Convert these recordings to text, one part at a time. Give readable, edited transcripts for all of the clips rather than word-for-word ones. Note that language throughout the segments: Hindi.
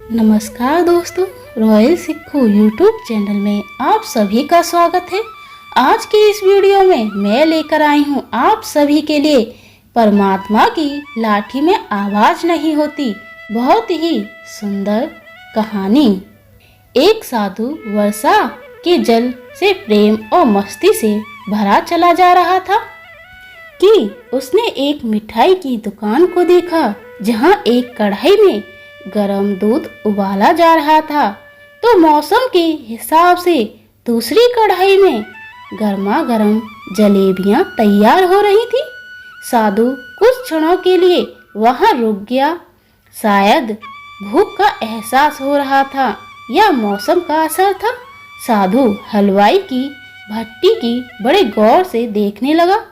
नमस्कार दोस्तों, रॉयल सिक्खू यूट्यूब चैनल में आप सभी का स्वागत है। आज की इस वीडियो में मैं लेकर आई हूँ आप सभी के लिए परमात्मा की लाठी में आवाज नहीं होती बहुत ही सुंदर कहानी। एक साधु वर्षा के जल से प्रेम और मस्ती से भरा चला जा रहा था कि उसने एक मिठाई की दुकान को देखा जहाँ एक कढ़ाई में गरम दूध उबाला जा रहा था, तो मौसम के हिसाब से दूसरी कढ़ाई में गर्मा गर्म जलेबियां तैयार हो रही थी। साधु कुछ क्षणों के लिए वहां रुक गया। शायद भूख का एहसास हो रहा था या मौसम का असर था। साधु हलवाई की भट्टी की बड़े गौर से देखने लगा।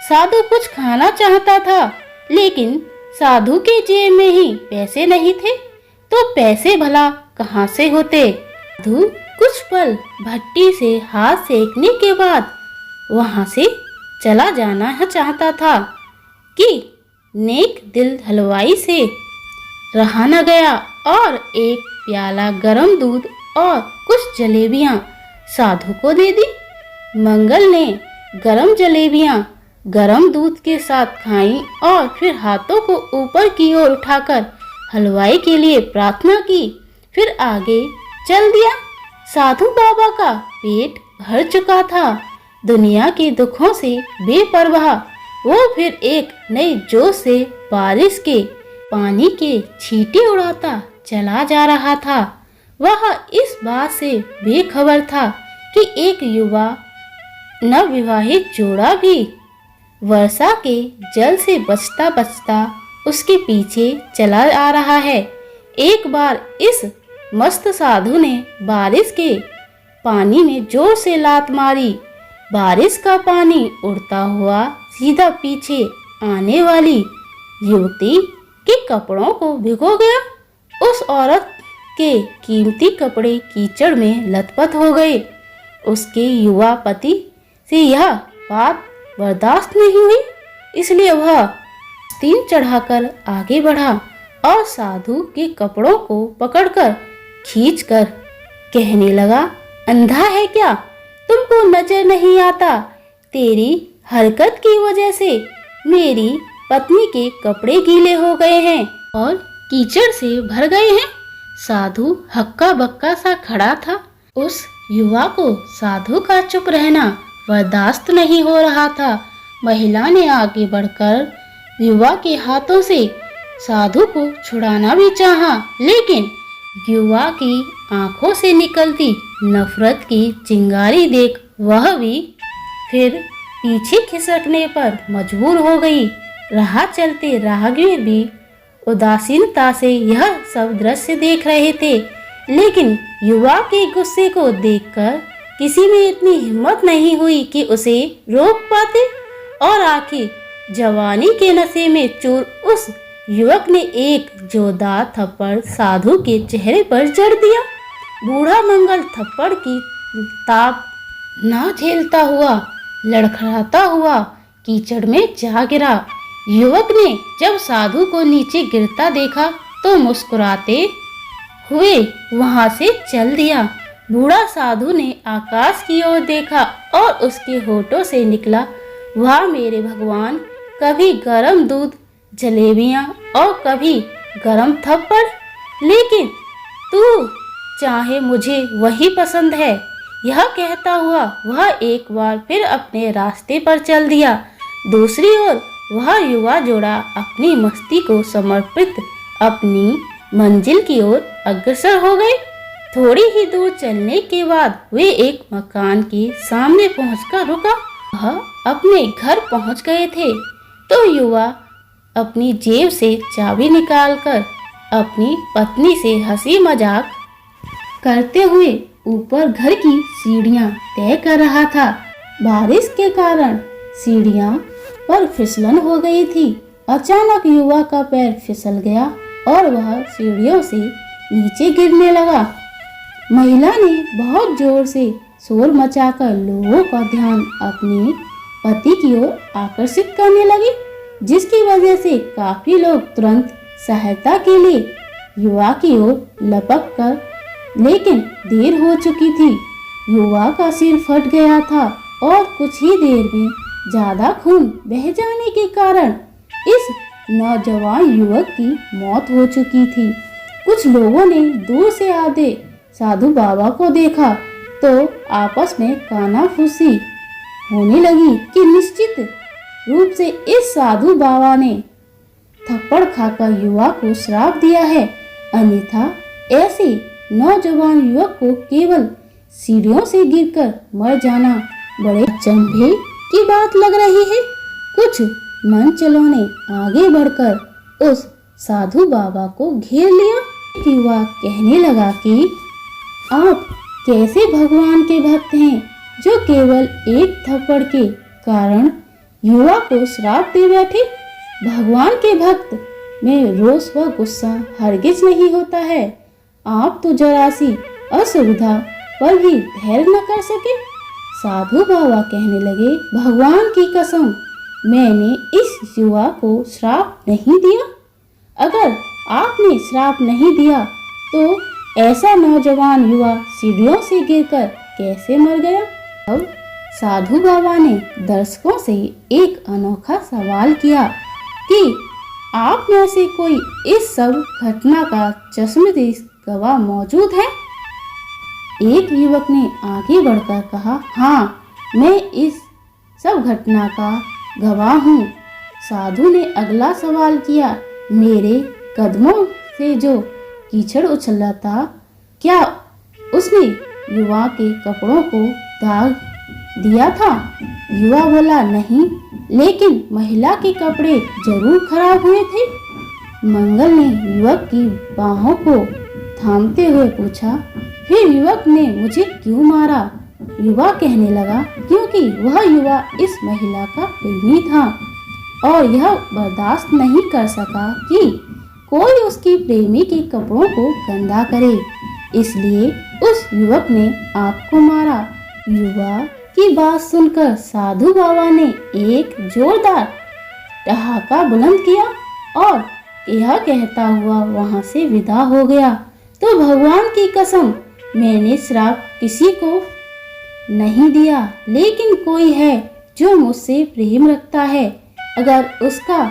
साधु कुछ खाना चाहता था, लेकिन साधु के जेब में ही पैसे नहीं थे, तो पैसे भला कहाँ से होते। साधु कुछ पल भट्टी से हाथ सेकने के बाद वहां से चला जाना चाहता था कि नेक दिल हलवाई से रहा न गया और एक प्याला गरम दूध और कुछ जलेबियां साधु को दे दी। मंगल ने गरम जलेबियां गरम दूध के साथ खाई और फिर हाथों को ऊपर की ओर उठाकर हलवाई के लिए प्रार्थना की, फिर आगे चल दिया। साधु बाबा का पेट भर चुका था। दुनिया के दुखों से बेपरवाह वो फिर एक नए जोश से बारिश के पानी के छींटे उड़ाता चला जा रहा था। वह इस बात से बेखबर था कि एक युवा नवविवाहित जोड़ा भी वर्षा के जल से बचता बचता उसके पीछे चला आ रहा है। एक बार इस मस्त साधु ने बारिश के पानी में जोर से लात मारी। बारिश का पानी उड़ता हुआ सीधा पीछे आने वाली युवती के कपड़ों को भिगो गया। उस औरत के कीमती कपड़े कीचड़ में लथपथ हो गए। उसके युवा पति से यह बात बर्दाश्त नहीं हुई, इसलिए वह तीन चढ़ाकर आगे बढ़ा और साधु के कपड़ों को पकड़कर खींचकर कहने लगा, अंधा है क्या? तुमको नजर नहीं आता? तेरी हरकत की वजह से मेरी पत्नी के कपड़े गीले हो गए हैं और कीचड़ से भर गए हैं। साधु हक्का बक्का सा खड़ा था। उस युवा को साधु का चुप रहना बर्दाश्त नहीं हो रहा था। महिला ने आगे बढ़कर युवा के हाथों से साधु को छुड़ाना भी चाहा, लेकिन युवा की आंखों से निकलती नफरत की चिंगारी देख वह भी फिर पीछे खिसकने पर मजबूर हो गई। राह चलते राहगीर भी उदासीनता से यह सब दृश्य देख रहे थे, लेकिन युवा के गुस्से को देखकर किसी में इतनी हिम्मत नहीं हुई कि उसे रोक पाते। और आखिर जवानी के नशे में चूर उस युवक ने एक जोरदार थप्पड़ साधु के चेहरे पर जड़ दिया। बूढ़ा मंगल थप्पड़ की ताप ना झेलता हुआ लड़खड़ाता हुआ कीचड़ में जा गिरा। युवक ने जब साधु को नीचे गिरता देखा तो मुस्कुराते हुए वहां से चल दिया। बूढ़ा साधु ने आकाश की ओर देखा और उसके होठों से निकला, वाह मेरे भगवान, कभी गरम दूध जलेबियां और कभी गरम थप्पड़, लेकिन तू चाहे मुझे वही पसंद है। यह कहता हुआ वह एक बार फिर अपने रास्ते पर चल दिया। दूसरी ओर वह युवा जोड़ा अपनी मस्ती को समर्पित अपनी मंजिल की ओर अग्रसर हो गए। थोड़ी ही दूर चलने के बाद वे एक मकान के सामने पहुंचकर रुका। वह अपने घर पहुंच गए थे तो युवा अपनी जेब से चाबी निकालकर अपनी पत्नी से हंसी मजाक करते हुए ऊपर घर की सीढ़ियां तय कर रहा था। बारिश के कारण सीढ़ियां पर फिसलन हो गई थी। अचानक युवा का पैर फिसल गया और वह सीढ़ियों से नीचे गिरने लगा। महिला ने बहुत जोर से शोर मचाकर लोगों का ध्यान अपने पति की ओर आकर्षित करने लगी, जिसकी वजह से काफी लोग तुरंत सहायता के लिए युवा की ओर लपक कर, लेकिन देर हो चुकी थी। युवा का सिर फट गया था और कुछ ही देर में ज्यादा खून बह जाने के कारण इस नौजवान युवक की मौत हो चुकी थी। कुछ लोगों ने दूर से आते साधु बाबा को देखा तो आपस में कानाफूसी होने लगी कि निश्चित रूप से इस साधु बाबा ने थप्पड़ खाकर युवा को श्राप दिया है, अन्यथा ऐसे नौजवान युवक को केवल सीढ़ियों से गिरकर मर जाना बड़े अचंभे की बात लग रही है। कुछ मनचलों ने आगे बढ़कर उस साधु बाबा को घेर लिया। युवा कहने लगा कि आप कैसे भगवान के भक्त हैं जो केवल एक थप्पड़ के कारण युवा को श्राप दे बैठे। भगवान के भक्त में रोष व गुस्सा हरगिज नहीं होता है। आप तो जरा सी असुविधा पर भी धैर्य न कर सके। साधु बाबा कहने लगे, भगवान की कसम, मैंने इस युवा को श्राप नहीं दिया। अगर आपने श्राप नहीं दिया तो ऐसा नौजवान युवा सीढ़ियों से गिरकर कैसे मर गया। अब साधु बाबा ने दर्शकों से एक अनोखा सवाल किया कि आप में से कोई इस सब घटना का चश्मदीद गवाह मौजूद है। एक युवक ने आगे बढ़कर कहा, हाँ, मैं इस सब घटना का गवाह हूँ। साधु ने अगला सवाल किया, मेरे कदमों से जो कीचड़ उछला था, क्या उसने युवा के कपड़ों को दाग दिया था। युवा बोला, नहीं, लेकिन महिला के कपड़े जरूर खराब हुए थे। मंगल ने युवक की बाहों को थामते हुए पूछा, फिर युवक ने मुझे क्यों मारा। युवा कहने लगा, क्योंकि वह युवा इस महिला का प्रेमी था और यह बर्दाश्त नहीं कर सका कि कोई उसकी प्रेमी के कपड़ों को गंदा करे, इसलिए उस युवक ने आपको मारा। युवा की बात सुनकर साधु बाबा ने एक जोरदार ठहाका बुलंद किया और यह कहता हुआ वहां से विदा हो गया। तो भगवान की कसम, मैंने श्राप किसी को नहीं दिया, लेकिन कोई है जो मुझसे प्रेम रखता है। अगर उसका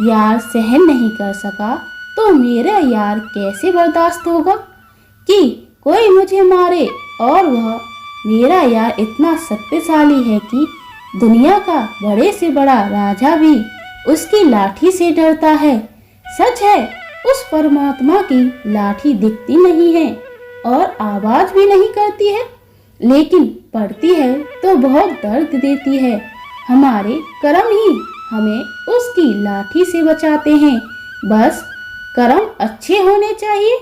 यार सहन नहीं कर सका तो मेरा यार कैसे बर्दाश्त होगा कि कोई मुझे मारे। और वह मेरा यार इतना शक्तिशाली है कि दुनिया का बड़े से बड़ा राजा भी उसकी लाठी से डरता है। सच है, उस परमात्मा की लाठी दिखती नहीं है और आवाज भी नहीं करती है, लेकिन पड़ती है तो बहुत दर्द देती है। हमारे कर्म ही हमें उसकी लाठी से बचाते हैं। बस कर्म अच्छे होने चाहिए।